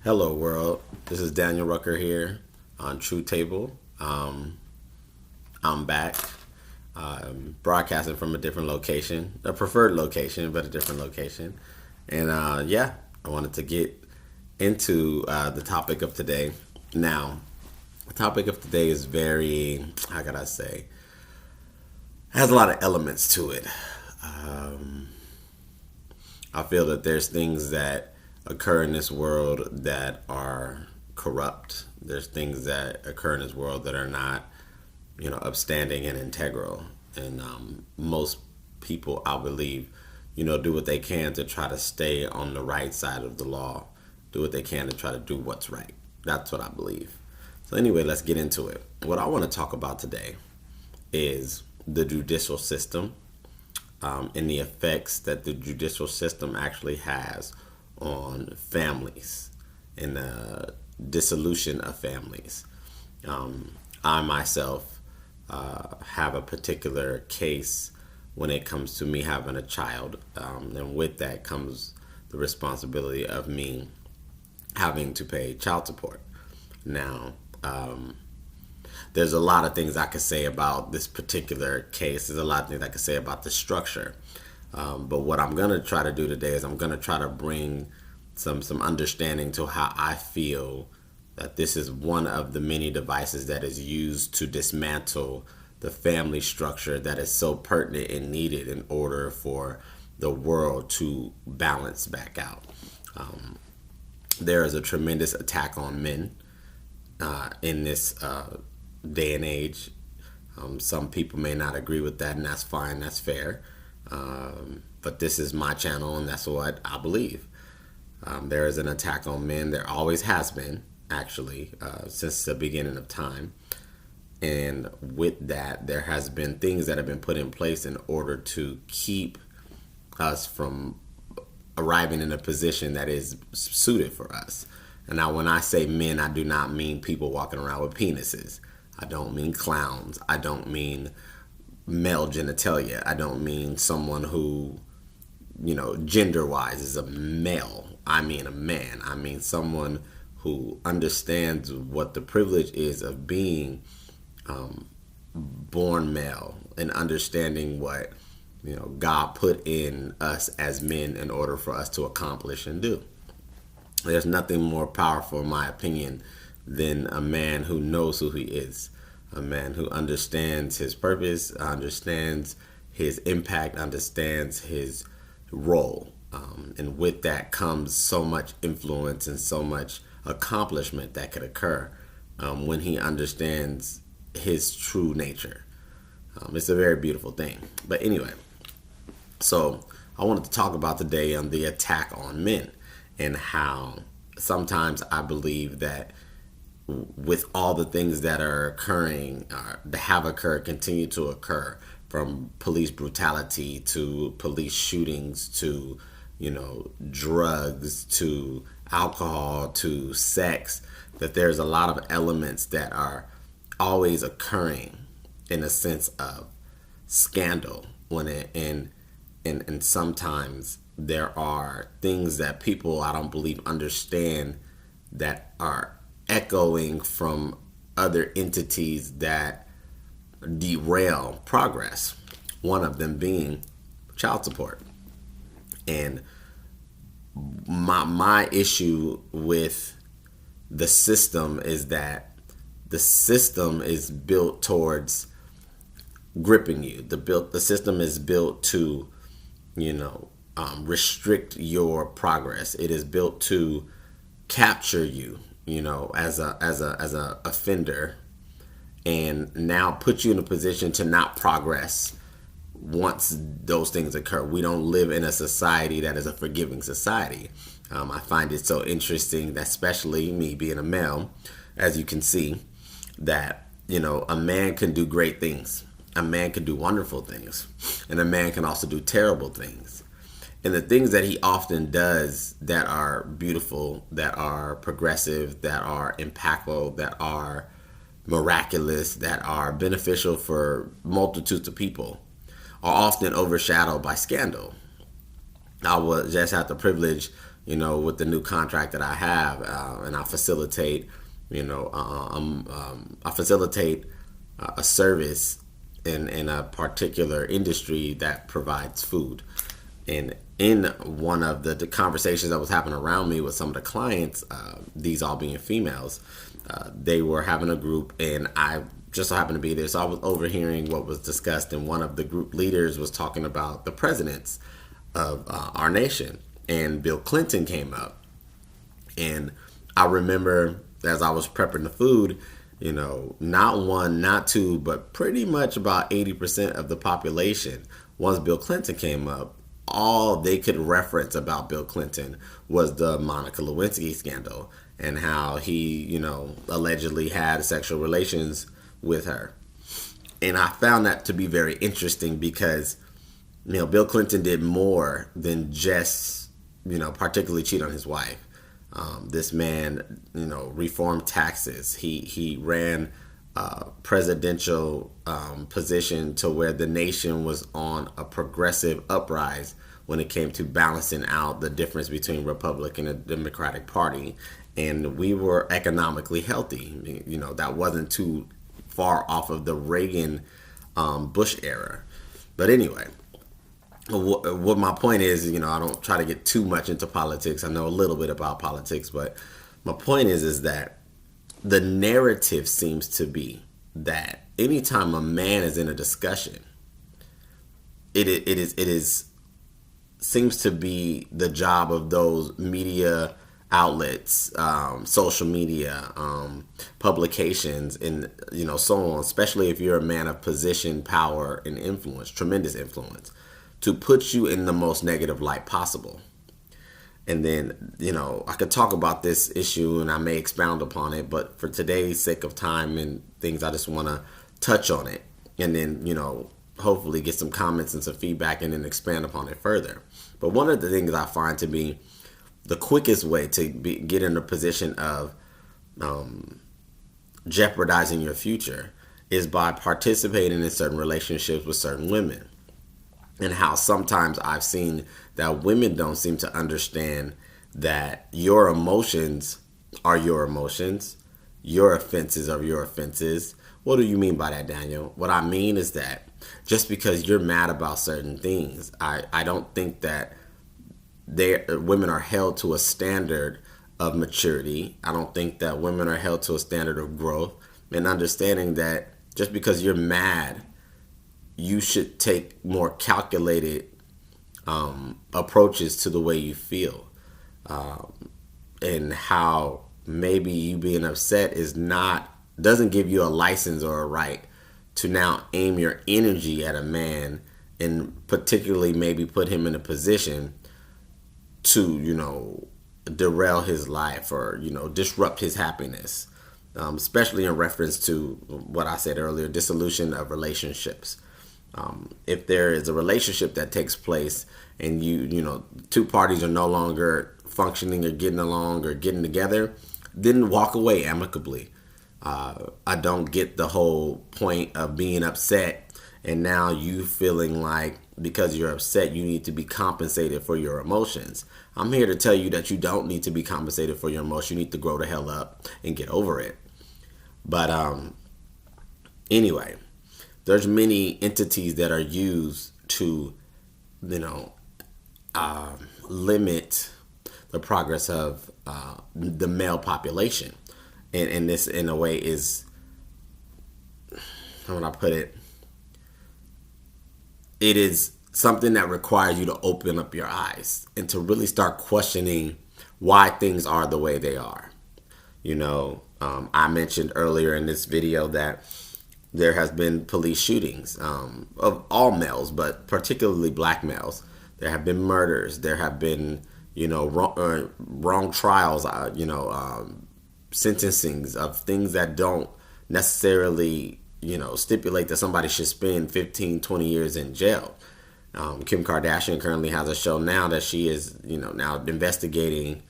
Hello, world. This is Daniel Rucker here on True Table. I'm back, broadcasting from a different location, a preferred location, but a different location. And I wanted to get into the topic of today. Now, the topic of today is very, how could I say, has a lot of elements to it. I feel that there's things that occur in this world that are corrupt. There's things that occur in this world that are not, upstanding and integral. And most people, I believe, do what they can to try to stay on the right side of the law, do what they can to try to do what's right. That's what I believe. So anyway, let's get into it. What I want to talk about today is the judicial system, and the effects that the judicial system actually has on families and the dissolution of families. I myself have a particular case when it comes to me having a child, and with that comes the responsibility of me having to pay child support. Now, there's a lot of things I could say about this particular case. There's a lot of things I could say about the structure. But what I'm going to try to do today is I'm going to try to bring some understanding to how I feel that this is one of the many devices that is used to dismantle the family structure that is so pertinent and needed in order for the world to balance back out. There is a tremendous attack on men in this day and age. Some people may not agree with that, and that's fine, that's fair. But this is my channel, and that's what I believe. There is an attack on men. There always has been, actually, since the beginning of time. And with that, there has been things that have been put in place in order to keep us from arriving in a position that is suited for us. And now when I say men, I do not mean people walking around with penises. I don't mean clowns. I don't mean male genitalia. I don't mean someone who, gender-wise is a male. I mean a man. I mean someone who understands what the privilege is of being born male and understanding what, God put in us as men in order for us to accomplish and do. There's nothing more powerful, in my opinion, than a man who knows who he is, a man who understands his purpose, understands his impact, understands his role. And with that comes so much influence and so much accomplishment that could occur when he understands his true nature. It's a very beautiful thing. But anyway, so I wanted to talk about today on the attack on men and how sometimes I believe that with all the things that are occurring, that have occurred, continue to occur, from police brutality to police shootings to, drugs to alcohol to sex, that there's a lot of elements that are always occurring in a sense of scandal and sometimes there are things that people, I don't believe, understand that are echoing from other entities that derail progress. One of them being child support. And my issue with the system is that the system is built towards gripping you. The system is built to, restrict your progress. It is built to capture you, as a offender, and now put you in a position to not progress once those things occur. We don't live in a society that is a forgiving society. I find it so interesting that, especially me being a male, as you can see, that, a man can do great things. A man can do wonderful things. And a man can also do terrible things. And the things that he often does that are beautiful, that are progressive, that are impactful, that are miraculous, that are beneficial for multitudes of people, are often overshadowed by scandal. I was just had the privilege, with the new contract that I have, and I facilitate, I facilitate a service in a particular industry that provides food. And in one of the conversations that was happening around me with some of the clients, these all being females, they were having a group, and I just so happened to be there. So I was overhearing what was discussed, and one of the group leaders was talking about the presidents of our nation, and Bill Clinton came up. And I remember as I was prepping the food, not one, not two, but pretty much about 80% of the population, once Bill Clinton came up, all they could reference about Bill Clinton was the Monica Lewinsky scandal and how he, allegedly had sexual relations with her. And I found that to be very interesting because, Bill Clinton did more than just, particularly cheat on his wife. This man, reformed taxes. He ran a presidential position to where the nation was on a progressive uprise when it came to balancing out the difference between Republican and Democratic Party. And we were economically healthy. That wasn't too far off of the Reagan Bush era. But anyway, what my point is, I don't try to get too much into politics. I know a little bit about politics, but my point is that the narrative seems to be that anytime a man is in a discussion, it seems to be the job of those media outlets, social media, publications, and so on. Especially if you're a man of position, power, and influence, tremendous influence, to put you in the most negative light possible. And then, I could talk about this issue and I may expound upon it, but for today's sake of time and things, I just want to touch on it and then, hopefully get some comments and some feedback and then expand upon it further. But one of the things I find to be the quickest way to get in a position of jeopardizing your future is by participating in certain relationships with certain women. And how sometimes I've seen that women don't seem to understand that your emotions are your emotions, your offenses are your offenses. What do you mean by that, Daniel? What I mean is that just because you're mad about certain things, I don't think that women are held to a standard of maturity. I don't think that women are held to a standard of growth, and understanding that just because you're mad, you should take more calculated approaches to the way you feel, and how maybe you being upset doesn't give you a license or a right to now aim your energy at a man and particularly maybe put him in a position to derail his life or disrupt his happiness, especially in reference to what I said earlier, dissolution of relationships. If there is a relationship that takes place and two parties are no longer functioning or getting along or getting together, then walk away amicably. I don't get the whole point of being upset and now you feeling like because you're upset you need to be compensated for your emotions. I'm here to tell you that you don't need to be compensated for your emotions. You need to grow the hell up and get over it. But anyway, there's many entities that are used to, limit the progress of the male population. And this, in a way, is, how would I put it? It is something that requires you to open up your eyes and to really start questioning why things are the way they are. I mentioned earlier in this video that there has been police shootings of all males, but particularly black males. There have been murders. There have been, wrong trials, sentencings of things that don't necessarily, stipulate that somebody should spend 15, 20 years in jail. Kim Kardashian currently has a show now that she is, now investigating,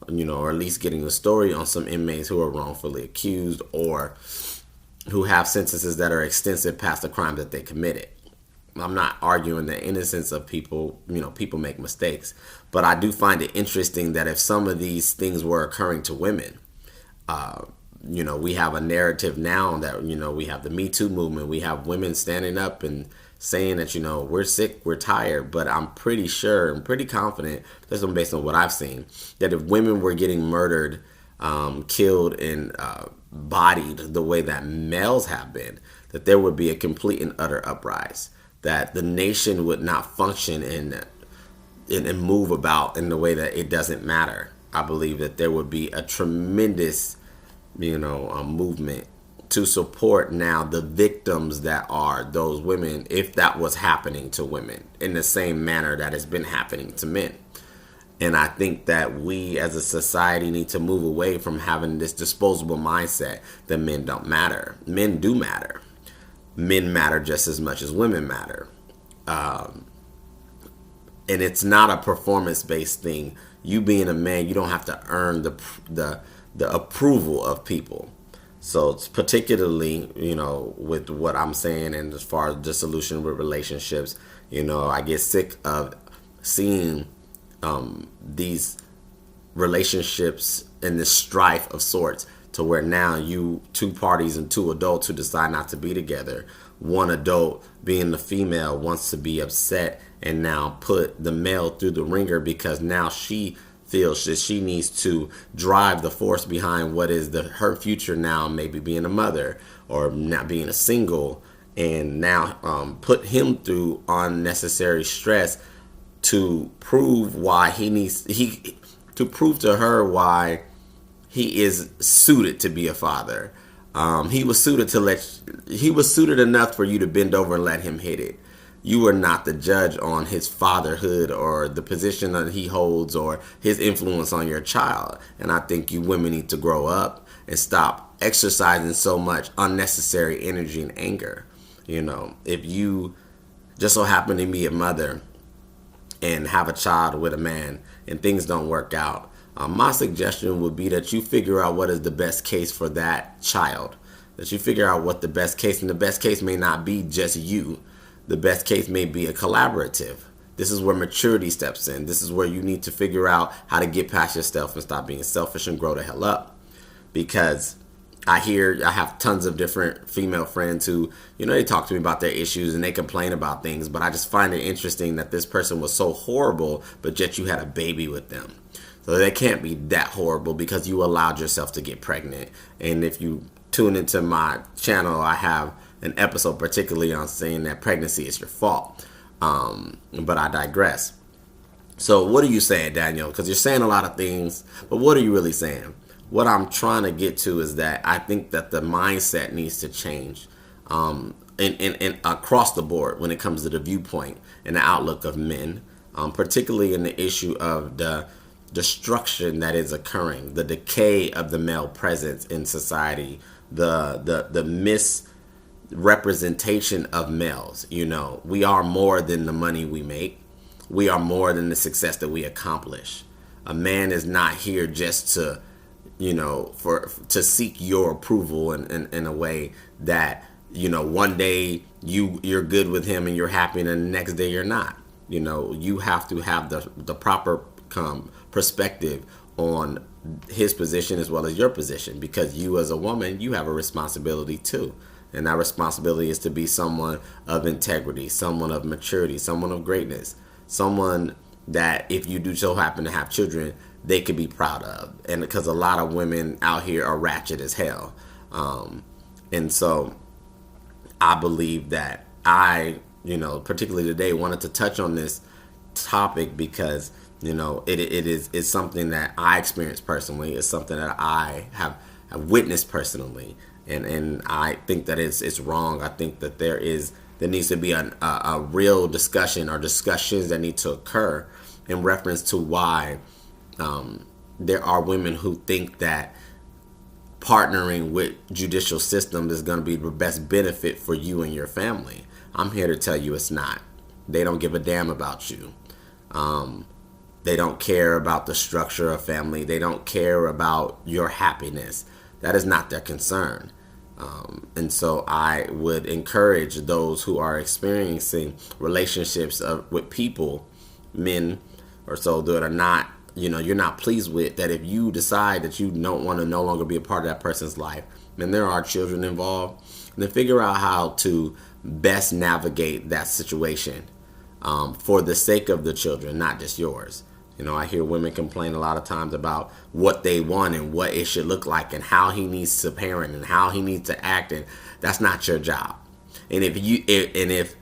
or at least getting a story on some inmates who are wrongfully accused or who have sentences that are extensive past the crime that they committed. I'm not arguing the innocence of people. People make mistakes, but I do find it interesting that if some of these things were occurring to women, uh, we have a narrative now that, we have the Me Too movement. We have women standing up and saying that, we're sick, we're tired. But I'm pretty sure, I'm pretty confident, that's based on what I've seen, that if women were getting murdered, killed, and bodied the way that males have been, that there would be a complete and utter uprise. That the nation would not function and move about in the way that it doesn't matter. I believe that there would be a tremendous, movement to support now the victims that are those women, if that was happening to women in the same manner that has been happening to men. And I think that we as a society need to move away from having this disposable mindset that men don't matter. Men do matter. Men matter just as much as women matter. And it's not a performance-based thing. You being a man, you don't have to earn the approval of people. So it's particularly, with what I'm saying, and as far as dissolution with relationships, I get sick of seeing these relationships and this strife of sorts, to where now you two parties and two adults who decide not to be together, one adult being the female wants to be upset and now put the male through the ringer because now she feels that she needs to drive the force behind what is her future now, maybe being a mother or not being a single, and now put him through unnecessary stress to prove why to prove to her why he is suited to be a father. He was suited enough for you to bend over and let him hit it. You are not the judge on his fatherhood or the position that he holds or his influence on your child. And I think you women need to grow up and stop exercising so much unnecessary energy and anger. If you just so happen to be a mother and have a child with a man and things don't work out, my suggestion would be that you figure out what is the best case for that child. That you figure out what the best case, and the best case may not be just you. The best case may be a collaborative. This is where maturity steps in. This is where you need to figure out how to get past yourself and stop being selfish and grow the hell up. Because I have tons of different female friends who, they talk to me about their issues and they complain about things, but I just find it interesting that this person was so horrible, but yet you had a baby with them. So they can't be that horrible because you allowed yourself to get pregnant. And if you tune into my channel, I have an episode particularly on saying that pregnancy is your fault. But I digress. So what are you saying, Daniel? Because you're saying a lot of things, but what are you really saying? What I'm trying to get to is that I think that the mindset needs to change and across the board when it comes to the viewpoint and the outlook of men, particularly in the issue of the destruction that is occurring, the decay of the male presence in society, the misrepresentation of males. We are more than the money we make. We are more than the success that we accomplish. A man is not here just to to seek your approval in a way that, one day you're good with him and you're happy and the next day you're not. You have to have the proper perspective on his position as well as your position, because you as a woman, you have a responsibility too. And that responsibility is to be someone of integrity, someone of maturity, someone of greatness, someone that if you do so happen to have children, they could be proud of. And because a lot of women out here are ratchet as hell. And so I believe that particularly today, wanted to touch on this topic because, it's something that I experienced personally. It's something that I have witnessed personally. And I think that it's wrong. I think that there needs to be a real discussion or discussions that need to occur in reference to why there are women who think that partnering with judicial system is going to be the best benefit for you and your family. I'm here to tell you it's not. They don't give a damn about you. They don't care about the structure of family. They don't care about your happiness. That is not their concern. And so I would encourage those who are experiencing relationships with people, men or so, that are not, you're not pleased with, that if you decide that you don't want to no longer be a part of that person's life, and there are children involved, then figure out how to best navigate that situation, for the sake of the children, not just yours. I hear women complain a lot of times about what they want and what it should look like and how he needs to parent and how he needs to act, and that's not your job. And if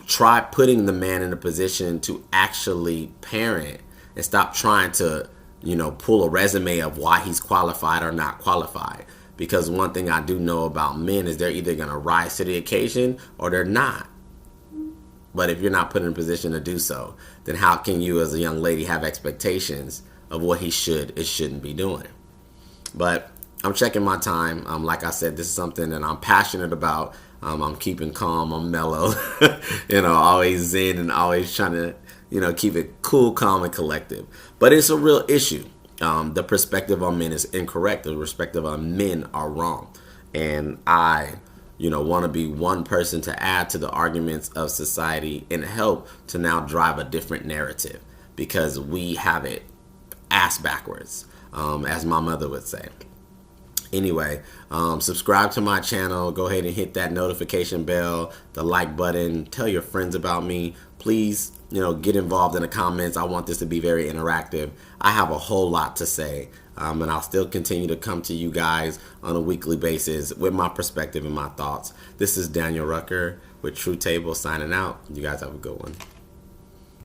try putting the man in a position to actually parent, and stop trying to, pull a resume of why he's qualified or not qualified. Because one thing I do know about men is they're either going to rise to the occasion or they're not. But if you're not put in a position to do so, then how can you as a young lady have expectations of what he shouldn't be doing? But I'm checking my time. Like I said, this is something that I'm passionate about. I'm keeping calm. I'm mellow. Always zen and always trying to, keep it cool, calm, and collective. But it's a real issue. The perspective on men is incorrect. The perspective on men are wrong. And I want to be one person to add to the arguments of society and help to now drive a different narrative, because we have it ass backwards, as my mother would say. Anyway, subscribe to my channel. Go ahead and hit that notification bell, the like button. Tell your friends about me. Please, get involved in the comments. I want this to be very interactive. I have a whole lot to say. And I'll still continue to come to you guys on a weekly basis with my perspective and my thoughts. This is Daniel Rucker with True Table signing out. You guys have a good one.